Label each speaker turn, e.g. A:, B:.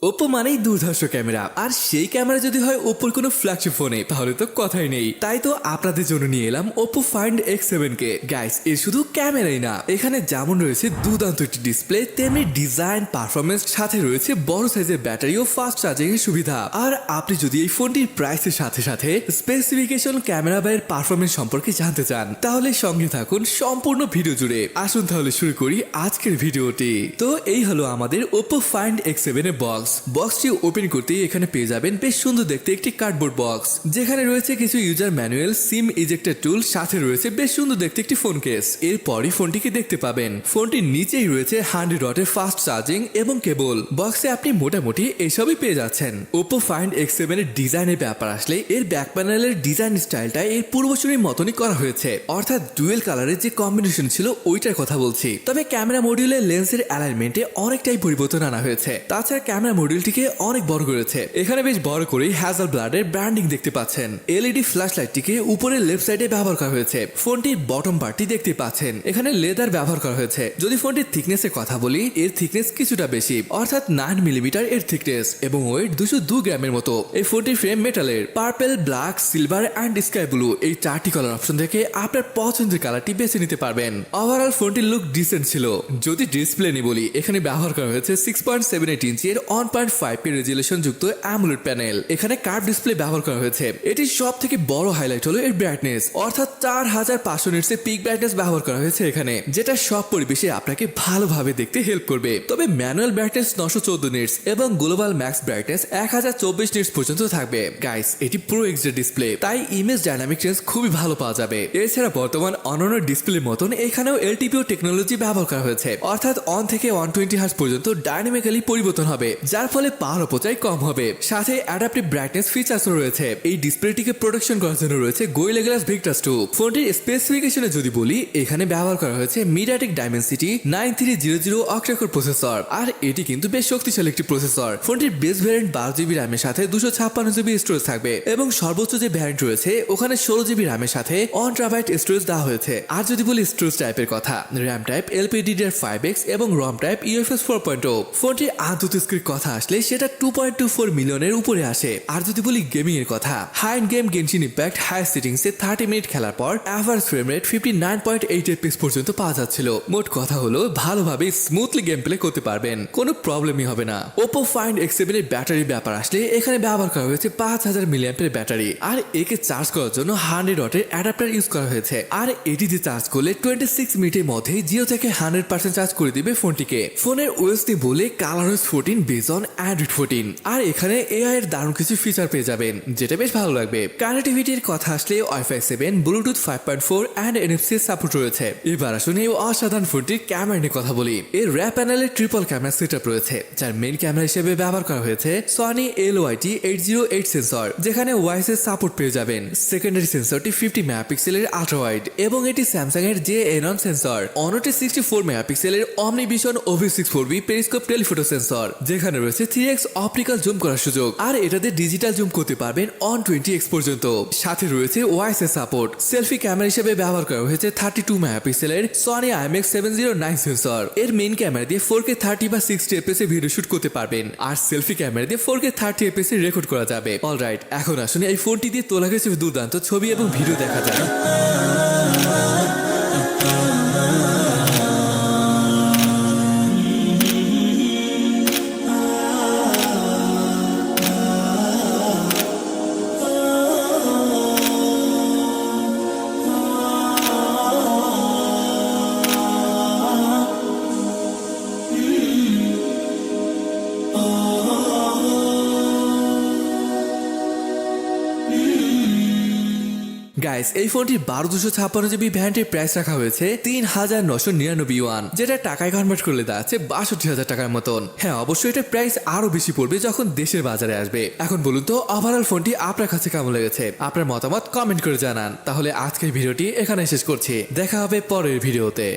A: Oppo মানেই দুর্ধর্ষ camera, আর সেই ক্যামেরা যদি হয় ওপ্পোর কোনো ফ্ল্যাগশিপ ফোনে তাহলে তো কথাই নেই। তাই তো আপনাদের জন্য নিয়ে এলাম ওপ্পো ফাইন্ড X7 কে। গাইস, এর শুধু ক্যামেরাই না, এখানে যেমন রয়েছে দুর্দান্ত একটি ডিসপ্লে, তেমনি ডিজাইন, পারফরমেন্স, সাথে রয়েছে বড় সাইজের ব্যাটারি ও ফাস্ট চার্জিং এর সুবিধা। আর আপনি যদি এই ফোনটির প্রাইসের সাথে সাথে স্পেসিফিকেশন, ক্যামেরা বা এর পারফরমেন্স সম্পর্কে জানতে চান, তাহলে সঙ্গে থাকুন সম্পূর্ণ ভিডিও জুড়ে। আসুন তাহলে শুরু করি আজকের ভিডিওটি। তো এই হলো আমাদের ওপ্পো ফাইন্ড X7 এর বক্সটি ওপেন করতেই এখানে পেয়ে যাবেন বেশ সুন্দর দেখতে একটি কার্ডবোর্ড বক্স, যেখানে রয়েছে কিছু ইউজার ম্যানুয়াল, সিম ইজেক্টর টুল, সাথে রয়েছে বেশ সুন্দর দেখতে একটি ফোন কেস। এরপরই ফোনটিকে দেখতে পাবেন। ফোনটির নিচেই রয়েছে 100 ওয়াটের ফাস্ট চার্জিং এবং কেবল। বক্সে আপনি মোটামুটি এসবই পেয়ে যাচ্ছেন। ওপ্পো ফাইন্ড X7 এর ডিজাইনের ব্যাপার আসলে এর ব্যাক প্যানেলের ডিজাইন স্টাইলটা এর পূর্বসূরির মতনই করা হয়েছে, অর্থাৎ ডুয়েল কালারের যে কম্বিনেশন ছিল ওইটার কথা বলছি। তবে ক্যামেরা মডিউলের লেন্সের অ্যালাইনমেন্টে অনেকটাই পরিবর্তন আনা হয়েছে। তাছাড়া ক্যামেরা মডিউলটিকে অনেক বড় করেছে। এখানে বেশ বড় করেই হ্যাজেলব্লাডের ব্র্যান্ডিং দেখতে পাচ্ছেন। এলইডি ফ্ল্যাশ লাইটটিকে উপরের লেফট সাইডে ব্যবহার করা হয়েছে। ফোনটির বটম পার্টটি দেখতে পাচ্ছেন, এখানে লেদার ব্যবহার করা হয়েছে। যদি ফোনটির থিকনেসের কথা বলি, এর থিকনেস কিছুটা বেশি, অর্থাৎ 9 মিলিমিটার এর থিকনেস এবং ওয়েট 202 গ্রামের মতো। এই ফোনটির ফ্রেম মেটালের। Purple, black, silver and sky blue এই 4টি কালার অপশন থেকে আপনার পছন্দের কালারটি বেছে নিতে পারবেন। ওভারঅল ফোনটির লুক ডিসেন্ট ছিল। যদি ডিসপ্লে নিয়ে বলি, এখানে ব্যবহার করা হয়েছে 6.78 ইঞ্চি এর 1.5K রেজুলেশন যুক্ত অ্যামোলেড প্যানেল। এখানে কার্ভ ডিসপ্লে ব্যবহার করা হয়েছে। এটির সব থেকে বড় হাইলাইট হলো এর ব্রাইটনেস, অর্থাৎ 4500 নিটস এর পিক ব্রাইটনেস ব্যবহার করা হয়েছে এখানে, যেটা সব পরিবেশে আপনাকে ভালোভাবে দেখতে হেল্প করবে। তবে ম্যানুয়াল ব্রাইটনেস 914 নিটস এবং গ্লোবাল ম্যাক্স ব্রাইটনেস 1024 নিটস পর্যন্ত থাকবে। গাইস, এটি প্রো এক্সডি ডিসপ্লে, তাই ইমেজ ডাইনামিক রেঞ্জ খুবই ভালো পাওয়া যাবে। এছাড়া বর্তমান অন্যান্য ডিসপ্লের মতন এখানেও এলটিপিও টেকনোলজি ব্যবহার করা হয়েছে, অর্থাৎ 1 থেকে 120 হার্জ পর্যন্ত ডাইনামিক্যালি পরিবর্তন হবে, যার ফলে পাওয়ার অপচয় কম হবে। সাথে অ্যাডাপটিভ ব্রাইটনেস ফিচারসও রয়েছে। এই ডিসপ্লেটিকে প্রোটেকশন করার জন্য রয়েছে গোরিলা গ্লাস ভিক্টাস 2। ফোনটির স্পেসিফিকেশনে যদি বলি, এখানে ব্যবহার করা হয়েছে মিডিয়াটেক ডাইমেনসিটি 9300 অক্টাকোর প্রসেসর, আর এটি কিন্তু বেশ শক্তিশালী একটি প্রসেসর। ফোনটির বেস ভ্যারিয়েন্ট 12GB র্যামের সাথে 256GB স্টোরেজ থাকবে, এবং সর্বোচ্চ যে ভ্যারিয়েন্ট রয়েছে ওখানে 16GB র্যামের সাথে 1TB স্টোরেজ দেওয়া হয়েছে। আর যদি বলি স্টোরেজ টাইপের কথা, র্যাম টাইপ LPDDR5X এবং রম টাইপ UFS 4.0। ফোনটির আন্তঃস্ক্রিন কথা আসলে সেটা 2.24 মিলিয়নের উপরে আসে। আর যদি বলি গেমিং এর কথা, high end game Genshin Impact high সেটিংসে 30 মিনিট খেলার পর অ্যাভারেজ ফ্রেম রেট 59.8 FPS পর্যন্ত পাওয়া যাচ্ছিল। মোট কথা হলো ভালোভাবে স্মুথলি গেম প্লে করতে পারবেন, কোনো প্রবলেমই হবে না। ওপ্পো ফাইন্ড X7 এর ব্যাটারির ব্যাপার আসলে এখানে ব্যবহার করা হয়েছে 5000 মিলিঅ্যাম্পিয়ার ব্যাটারি, আর একে চার্জ করার জন্য 100 ওয়াটের অ্যাডাপ্টার ইউজ করা হয়েছে। আর এটি দিয়ে চার্জ করলে 26 মিনিটের মধ্যে 0 থেকে 100% চার্জ করে দিবে ফোনটিকে। ফোনের ওএস দিয়ে বলে ColorOS 14 বেস অন Android 14, আর এখানে এআই এর দারুণ কিছু ফিচার পেয়ে যাবেন, যেটা বেশ ভালো লাগবে। কানেক্টিভিটির কথা আসলে Wi-Fi 7, Bluetooth 5.4 and NFC support রয়েছে। এবার আসুন এই অসাধারণ ফোনটির ক্যামেরা নিয়ে কথা বলি। এর র্যাপ প্যানেলে ট্রিপল ক্যামেরা সেটআপ রয়েছে, যার মেইন ক্যামেরা হিসেবে ব্যবহার করা হয়েছে সনি LYT-808 সেন্সর, যেখানে ওয়াইস এর সাপোর্ট পেয়ে যাবেন। সেকেন্ডারি সেন্সরটি 50 মেগাপিক্সেলের আল্ট্রা ওয়াইড, এবং এটি স্যামসাং এর JN সেন্সর। অন্যটি 64 মেগাপিক্সেলের অমনিভিশন OV64B পেরিস্কোপ টেলিফোটো সেন্সর, যেখানে রয়েছে 3x অপটিক্যাল জুম করার সুযোগ, আর এটাতে ডিজিটাল জুম করতে পারবেন 120x পর্যন্ত। সাথে রয়েছে ওয়াইস এর সাপোর্ট। সেলফি ক্যামেরা হিসেবে ব্যবহার করা হয়েছে 32 মেগাপিক্সেলের সনি IMX709 সেন্সর। এর মেইন ক্যামেরা দিয়ে 4K 30 বা 60 FPS এ ভিডিও শুট করতে পারবেন, আর সেলফি ক্যামেরা দিয়ে 4K 30 FPS এ রেকর্ড করা যাবে। অলরাইট, এখন আসুন এই ফোনটি দিয়ে তোলা কিছু দুর্দান্ত ছবি এবং ভিডিও দেখা যায়। গাইস, এই ফোনটির 12256GB ভ্যারিয়েন্টের প্রাইস রাখা হয়েছে 3999 ইউয়ান, যেটা টাকায় কনভার্ট করলে দাঁড়াচ্ছে 62,000 টাকার মতন। হ্যাঁ, অবশ্যই এটা প্রাইস আরো বেশি পড়বে যখন দেশের বাজারে আসবে। এখন বলুন তো ওভারঅল ফোনটি আপনার কাছে কেমন লেগেছে? আপনার মতামত কমেন্ট করে জানান। তাহলে আজকের ভিডিওটি এখানে শেষ করছি, দেখা হবে পরের ভিডিওতে।